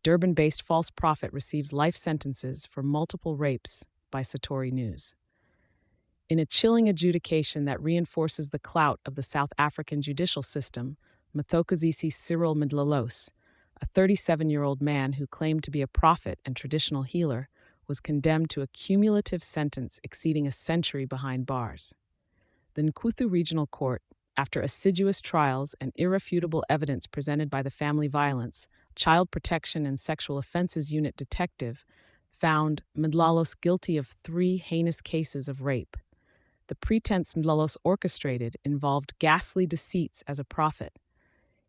Durban-based false prophet receives life sentences for multiple rapes by Satori News. In a chilling adjudication that reinforces the clout of the South African judicial system, Mthokozisi Cyril Mdlalose, a 37-year-old man who claimed to be a prophet and traditional healer, was condemned to a cumulative sentence exceeding a century behind bars. The Nkuthu Regional Court, after assiduous trials and irrefutable evidence presented by the Family Violence, Child Protection and Sexual Offences Unit detective, found Mdlalose guilty of 3 heinous cases of rape. The pretense Mdlalose orchestrated involved ghastly deceits as a prophet.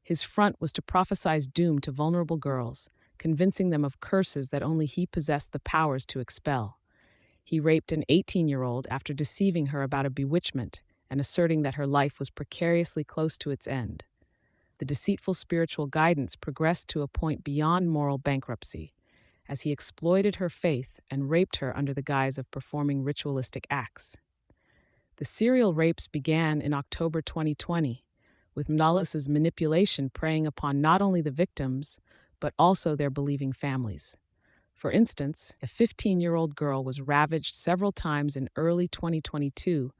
His front was to prophesy doom to vulnerable girls, convincing them of curses that only he possessed the powers to expel. He raped an 18-year-old after deceiving her about a bewitchment and asserting that her life was precariously close to its end. The deceitful spiritual guidance progressed to a point beyond moral bankruptcy, as he exploited her faith and raped her under the guise of performing ritualistic acts. The serial rapes began in October 2020, with Mdlalose's manipulation preying upon not only the victims, but also their believing families. For instance, a 15-year-old girl was ravaged several times in early 2022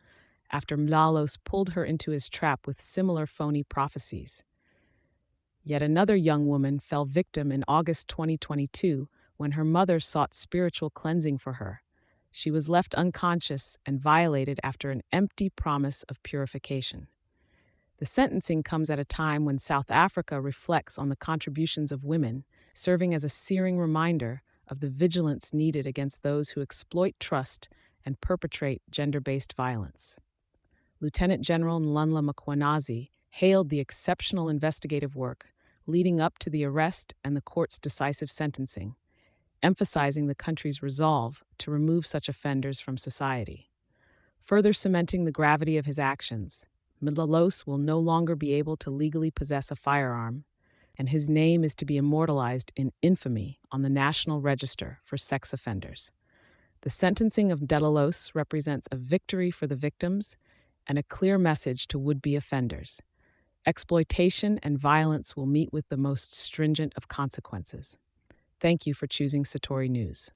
after Mdlalose pulled her into his trap with similar phony prophecies. Yet another young woman fell victim in August 2022 when her mother sought spiritual cleansing for her. She was left unconscious and violated after an empty promise of purification. The sentencing comes at a time when South Africa reflects on the contributions of women, serving as a searing reminder of the vigilance needed against those who exploit trust and perpetrate gender-based violence. Lieutenant General Nlunla Mkhwanazi hailed the exceptional investigative work leading up to the arrest and the court's decisive sentencing, emphasizing the country's resolve to remove such offenders from society. Further cementing the gravity of his actions, Mdlalose will no longer be able to legally possess a firearm, and his name is to be immortalized in infamy on the National Register for Sex Offenders. The sentencing of Mdlalose represents a victory for the victims and a clear message to would-be offenders. Exploitation and violence will meet with the most stringent of consequences. Thank you for choosing Satori News.